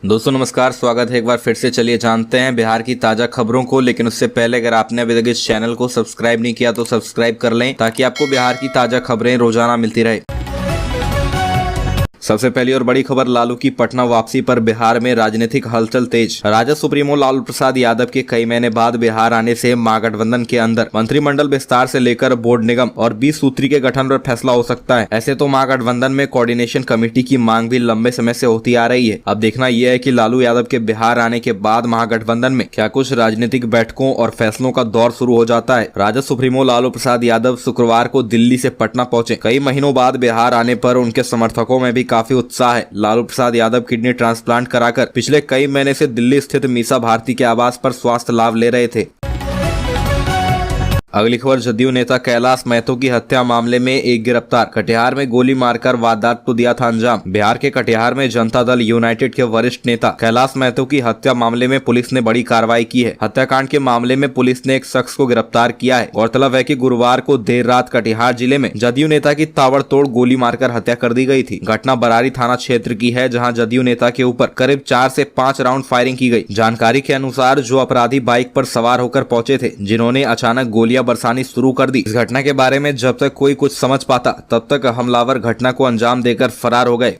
दोस्तों नमस्कार, स्वागत है एक बार फिर से। चलिए जानते हैं बिहार की ताजा खबरों को, लेकिन उससे पहले अगर आपने अभी तक इस चैनल को सब्सक्राइब नहीं किया तो सब्सक्राइब कर लें ताकि आपको बिहार की ताजा खबरें रोजाना मिलती रहे। सबसे पहली और बड़ी खबर, लालू की पटना वापसी पर बिहार में राजनीतिक हलचल तेज। राजद सुप्रीमो लालू प्रसाद यादव के कई महीने बाद बिहार आने से महागठबंधन के अंदर मंत्रिमंडल विस्तार से लेकर बोर्ड निगम और 20 सूत्री के गठन पर फैसला हो सकता है। ऐसे तो महागठबंधन में कोऑर्डिनेशन कमेटी की मांग भी लंबे समय से होती आ रही है। अब देखना यह है कि लालू यादव के बिहार आने के बाद महागठबंधन में क्या कुछ राजनीतिक बैठकों और फैसलों का दौर शुरू हो जाता है। राजद सुप्रीमो लालू प्रसाद यादव शुक्रवार को दिल्ली से पटना पहुंचे। कई महीनों बाद बिहार आने पर उनके समर्थकों में भी काफी उत्साह है। लालू प्रसाद यादव किडनी ट्रांसप्लांट कराकर पिछले कई महीने से दिल्ली स्थित मीसा भारती के आवास पर स्वास्थ्य लाभ ले रहे थे। अगली खबर, जदयू नेता कैलाश महतो की हत्या मामले में एक गिरफ्तार। कटिहार में गोली मारकर वारदात को दिया था अंजाम। बिहार के कटिहार में जनता दल यूनाइटेड के वरिष्ठ नेता कैलाश महतो की हत्या मामले में पुलिस ने बड़ी कार्रवाई की है। हत्याकांड के मामले में पुलिस ने एक शख्स को गिरफ्तार किया है। गौरतलब है कि गुरुवार को देर रात कटिहार जिले में जदयू नेता की ताबड़तोड़ गोली मारकर हत्या कर दी गई थी। घटना बरारी थाना क्षेत्र की है, जहाँ जदयू नेता के ऊपर करीब 4 से 5 राउंड फायरिंग की गई। जानकारी के अनुसार जो अपराधी बाइक पर सवार होकर पहुंचे थे, जिन्होंने अचानक गोलियां बरसानी शुरू कर दी। इस घटना के बारे में जब तक कोई कुछ समझ पाता, तब तक हमलावर घटना को अंजाम देकर फरार हो गए।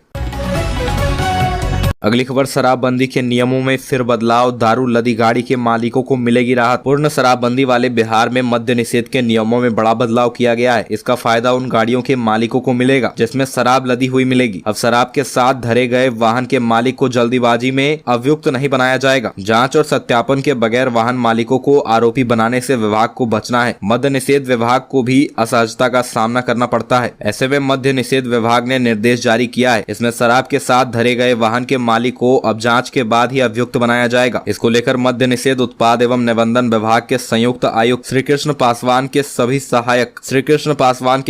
अगली खबर, शराबबंदी के नियमों में फिर बदलाव, दारू लदी गाड़ी के मालिकों को मिलेगी राहत। पूर्ण शराबबंदी वाले बिहार में मद्य निषेध के नियमों में बड़ा बदलाव किया गया है। इसका फायदा उन गाड़ियों के मालिकों को मिलेगा जिसमें शराब लदी हुई मिलेगी। अब शराब के साथ धरे गए वाहन के मालिक को जल्दीबाजी में अभियुक्त नहीं बनाया जाएगा। जाँच और सत्यापन के बगैर वाहन मालिकों को आरोपी बनाने से विभाग को बचना है। मद्य निषेध विभाग को भी असहजता का सामना करना पड़ता है। ऐसे में मद्य निषेध विभाग ने निर्देश जारी किया है। इसमें शराब के साथ धरे गए वाहन के मालिक को अब जांच के बाद ही अभियुक्त बनाया जाएगा। इसको लेकर मद्य निषेध उत्पाद एवं निबंधन विभाग के संयुक्त आयुक्त श्री कृष्ण पासवान के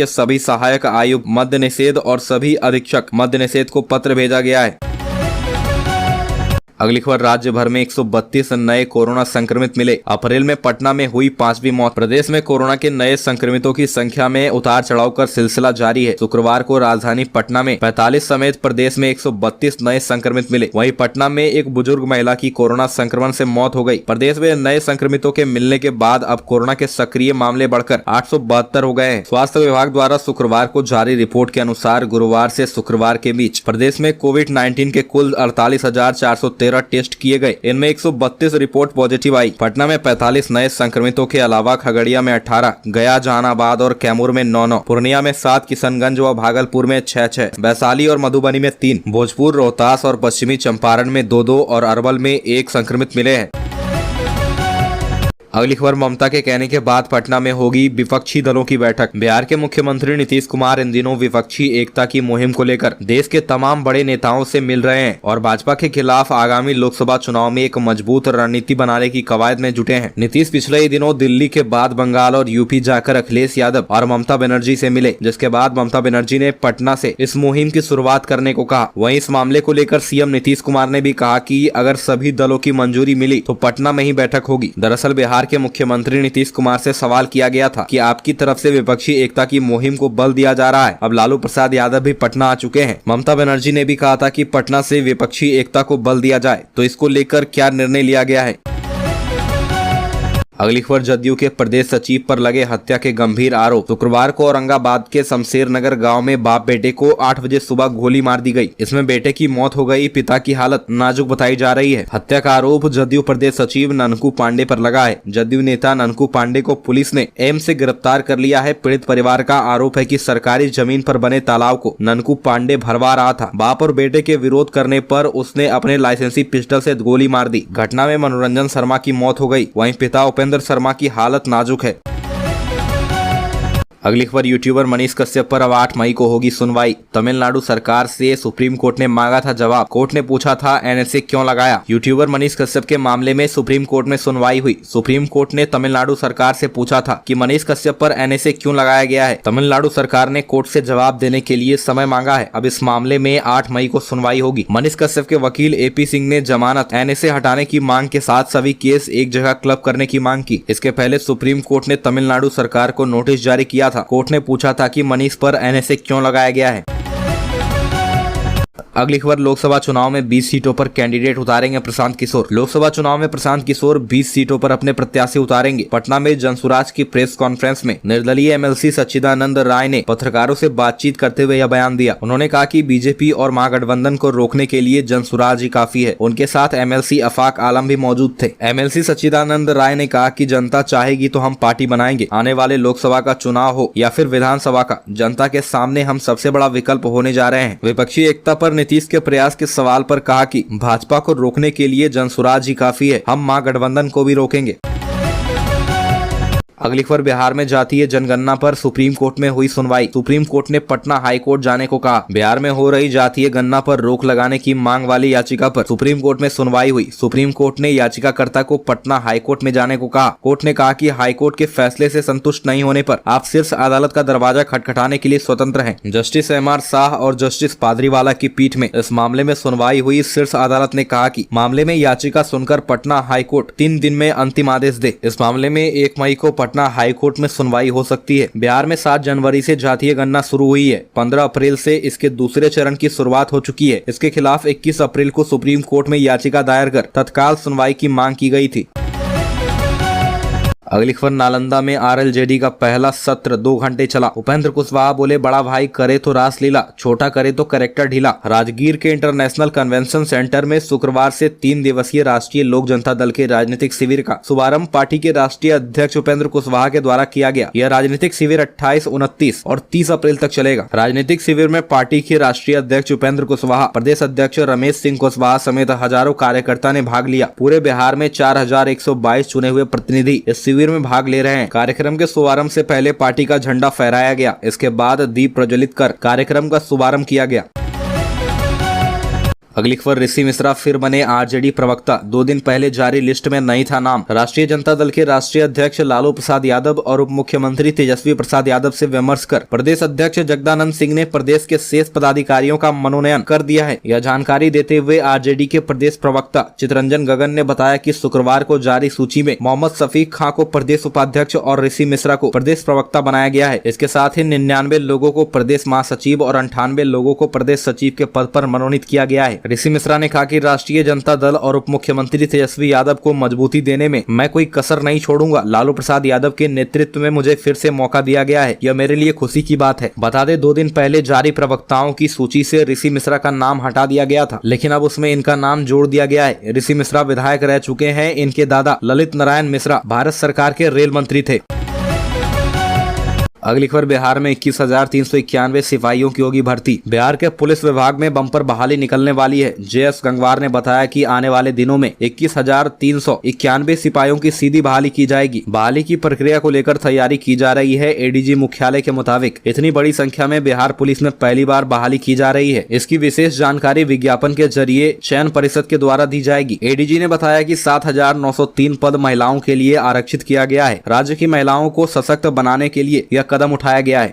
सभी सहायक आयुक्त मद्य निषेध और सभी अधीक्षक मद्य निषेध को पत्र भेजा गया है। अगली खबर, राज्य भर में 132 नए कोरोना संक्रमित मिले। अप्रैल में पटना में हुई 5वीं मौत। प्रदेश में कोरोना के नए संक्रमितों की संख्या में उतार चढ़ाव का सिलसिला जारी है। शुक्रवार को राजधानी पटना में 45 समेत प्रदेश में 132 नए संक्रमित मिले। वहीं पटना में एक बुजुर्ग महिला की कोरोना संक्रमण से मौत हो गई। प्रदेश में नए संक्रमितों के मिलने के बाद अब कोरोना के सक्रिय मामले बढ़कर 872 हो गए हैं। स्वास्थ्य विभाग द्वारा शुक्रवार को जारी रिपोर्ट के अनुसार गुरुवार से शुक्रवार के बीच प्रदेश में कोविड-19 के कुल 48,413 टेस्ट किए गए। इनमें 132 रिपोर्ट पॉजिटिव आई। पटना में 45 नए संक्रमितों के अलावा खगड़िया में 18, गया, जहानाबाद और कैमूर में 9, पूर्णिया में 7, किशनगंज व भागलपुर में 6, वैशाली और मधुबनी में 3, भोजपुर, रोहतास और पश्चिमी चंपारण में 2 और अरवल में 1 संक्रमित मिले हैं। अगली खबर, ममता के कहने के बाद पटना में होगी विपक्षी दलों की बैठक। बिहार के मुख्यमंत्री नीतीश कुमार इन दिनों विपक्षी एकता की मुहिम को लेकर देश के तमाम बड़े नेताओं से मिल रहे हैं और भाजपा के खिलाफ आगामी लोकसभा चुनाव में एक मजबूत रणनीति बनाने की कवायद में जुटे हैं। नीतीश पिछले ही दिनों दिल्ली के बाद बंगाल और यूपी जाकर अखिलेश यादव और ममता बनर्जी से मिले, जिसके बाद ममता बनर्जी ने पटना से इस मुहिम की शुरुआत करने को कहा। वहीं इस मामले को लेकर सीएम नीतीश कुमार ने भी कहा कि अगर सभी दलों की मंजूरी मिली तो पटना में ही बैठक होगी। दरअसल बिहार के मुख्यमंत्री नीतीश कुमार से सवाल किया गया था कि आपकी तरफ से विपक्षी एकता की मुहिम को बल दिया जा रहा है। अब लालू प्रसाद यादव भी पटना आ चुके हैं। ममता बनर्जी ने भी कहा था कि पटना से विपक्षी एकता को बल दिया जाए, तो इसको लेकर क्या निर्णय लिया गया है। अगली खबर, जदयू के प्रदेश सचिव पर लगे हत्या के गंभीर आरोप। शुक्रवार को औरंगाबाद के शमशेर नगर गांव में बाप बेटे को 8 बजे सुबह गोली मार दी गई। इसमें बेटे की मौत हो गई, पिता की हालत नाजुक बताई जा रही है। हत्या का आरोप जदयू प्रदेश सचिव ननकू पांडे पर लगा है। जदयू नेता ननकू पांडे को पुलिस ने एम्स से गिरफ्तार कर लिया है। पीड़ित परिवार का आरोप है कि सरकारी जमीन पर बने तालाब को ननकू पांडे भरवा रहा था। बाप और बेटे के विरोध करने पर उसने अपने लाइसेंसी पिस्टल से गोली मार दी। घटना में मनोरंजन शर्मा की मौत हो गई। वहीं पिता उपेंद्र शर्मा की हालत नाजुक है। अगली खबर, यूट्यूबर मनीष कश्यप पर अब 8 मई को होगी सुनवाई। तमिलनाडु सरकार से सुप्रीम कोर्ट ने मांगा था जवाब। कोर्ट ने पूछा था एनएसए क्यों लगाया। यूट्यूबर मनीष कश्यप के मामले में सुप्रीम कोर्ट में सुनवाई हुई। सुप्रीम कोर्ट ने तमिलनाडु सरकार से पूछा था कि मनीष कश्यप पर एनएसए क्यों लगाया गया है। तमिलनाडु सरकार ने कोर्ट से जवाब देने के लिए समय मांगा है। अब इस मामले में 8 मई को सुनवाई होगी। मनीष कश्यप के वकील एपी सिंह ने जमानत, एनएसए हटाने की मांग के साथ सभी केस एक जगह क्लब करने की मांग की। इसके पहले सुप्रीम कोर्ट ने तमिलनाडु सरकार को नोटिस जारी किया था। कोर्ट ने पूछा था कि मनीष पर एनएसए क्यों लगाया गया है। अगली खबर, लोकसभा चुनाव में 20 सीटों पर कैंडिडेट उतारेंगे प्रशांत किशोर। लोकसभा चुनाव में प्रशांत किशोर 20 सीटों पर अपने प्रत्याशी उतारेंगे। पटना में जनसुराज की प्रेस कॉन्फ्रेंस में निर्दलीय एमएलसी सच्चिदानंद राय ने पत्रकारों से बातचीत करते हुए यह बयान दिया। उन्होंने कहा कि बीजेपी और महागठबंधन को रोकने के लिए जनसुराज ही काफी है। उनके साथ एमएलसी अफाक आलम भी मौजूद थे। एमएलसी सच्चिदानंद राय ने कहा कि जनता चाहेगी तो हम पार्टी बनाएंगे। आने वाले लोकसभा का चुनाव हो या फिर विधानसभा का, जनता के सामने हम सबसे बड़ा विकल्प होने जा रहे हैं। विपक्षी एकता पर नीतीश के प्रयास के सवाल पर कहा कि भाजपा को रोकने के लिए जनसुराज ही काफी है, हम महागठबंधन को भी रोकेंगे। अगली खबर, बिहार में जातीय जनगणना पर सुप्रीम कोर्ट में हुई सुनवाई। सुप्रीम कोर्ट ने पटना हाई कोर्ट जाने को कहा। बिहार में हो रही जातीय गणना पर रोक लगाने की मांग वाली याचिका पर सुप्रीम कोर्ट में सुनवाई हुई। सुप्रीम कोर्ट ने याचिकाकर्ता को पटना हाई कोर्ट में जाने को कहा। कोर्ट ने कहा कि हाई कोर्ट के फैसले से संतुष्ट नहीं होने पर आप शीर्ष अदालत का दरवाजा खटखटाने के लिए स्वतंत्र हैं। जस्टिस एम आर शाह और जस्टिस पादरीवाला की पीठ में इस मामले में सुनवाई हुई। शीर्ष अदालत ने कहा कि मामले में याचिका सुनकर पटना हाई कोर्ट 3 दिन में अंतिम आदेश दे। इस मामले में 1 मई को पटना हाई कोर्ट में सुनवाई हो सकती है। बिहार में 7 जनवरी से जातीय गणना शुरू हुई है। 15 अप्रैल से इसके दूसरे चरण की शुरुआत हो चुकी है। इसके खिलाफ 21 अप्रैल को सुप्रीम कोर्ट में याचिका दायर कर तत्काल सुनवाई की मांग की गई थी। अगली खबर, नालंदा में आरएलजेडी का पहला सत्र 2 घंटे चला। उपेंद्र कुशवाहा बोले, बड़ा भाई करे तो रासलीला, छोटा करे तो कैरेक्टर ढीला। राजगीर के इंटरनेशनल कन्वेंशन सेंटर में शुक्रवार से 3 दिवसीय राष्ट्रीय लोक जनता दल के राजनीतिक शिविर का शुभारंभ पार्टी के राष्ट्रीय अध्यक्ष उपेंद्र कुशवाहा के द्वारा किया गया। यह राजनीतिक शिविर 28, 29 और 30 अप्रैल तक चलेगा। राजनीतिक शिविर में पार्टी के राष्ट्रीय अध्यक्ष उपेंद्र कुशवाहा, प्रदेश अध्यक्ष रमेश सिंह कुशवाहा समेत हजारों कार्यकर्ता ने भाग लिया। पूरे बिहार में 4122 चुने हुए प्रतिनिधि इस शिविर में भाग ले रहे हैं। कार्यक्रम के शुभारंभ से पहले पार्टी का झंडा फहराया गया। इसके बाद दीप प्रज्वलित कर कार्यक्रम का शुभारंभ किया गया। अगली खबर, ऋषि मिश्रा फिर बने आरजेडी प्रवक्ता। 2 दिन पहले जारी लिस्ट में नहीं था नाम। राष्ट्रीय जनता दल के राष्ट्रीय अध्यक्ष लालू प्रसाद यादव और उप मुख्यमंत्री तेजस्वी प्रसाद यादव से विमर्श कर प्रदेश अध्यक्ष जगदानंद सिंह ने प्रदेश के शेष पदाधिकारियों का मनोनयन कर दिया है। यह जानकारी देते हुए आरजेडी के प्रदेश प्रवक्ता चितरंजन गगन ने बताया कि शुक्रवार को जारी सूची में मोहम्मद शफीक खां को प्रदेश उपाध्यक्ष और ऋषि मिश्रा को प्रदेश प्रवक्ता बनाया गया है। इसके साथ ही 99 लोगों को प्रदेश महासचिव और 98 लोगों को प्रदेश सचिव के पद पर मनोनीत किया गया है। ऋषि मिश्रा ने कहा कि राष्ट्रीय जनता दल और उप मुख्यमंत्री तेजस्वी यादव को मजबूती देने में मैं कोई कसर नहीं छोड़ूंगा। लालू प्रसाद यादव के नेतृत्व में मुझे फिर से मौका दिया गया है, यह मेरे लिए खुशी की बात है। बता दें, 2 दिन पहले जारी प्रवक्ताओं की सूची से ऋषि मिश्रा का नाम हटा दिया गया था, लेकिन अब उसमें इनका नाम जोड़ दिया गया है। ऋषि मिश्रा विधायक रह चुके हैं। इनके दादा ललित नारायण मिश्रा भारत सरकार के रेल मंत्री थे। अगली खबर, बिहार में 21,391 सिपाहियों की होगी भर्ती। बिहार के पुलिस विभाग में बम्पर बहाली निकलने वाली है। जेएस गंगवार ने बताया कि आने वाले दिनों में 21,391 सिपाहियों की सीधी बहाली की जाएगी। बहाली की प्रक्रिया को लेकर तैयारी की जा रही है। एडीजी मुख्यालय के मुताबिक इतनी बड़ी संख्या में बिहार पुलिस में पहली बार बहाली की जा रही है। इसकी विशेष जानकारी विज्ञापन के जरिए चयन परिषद के द्वारा दी जाएगी। एडीजी ने बताया कि 7,903 पद महिलाओं के लिए आरक्षित किया गया है। राज्य की महिलाओं को सशक्त बनाने के लिए यह कदम उठाया गया है।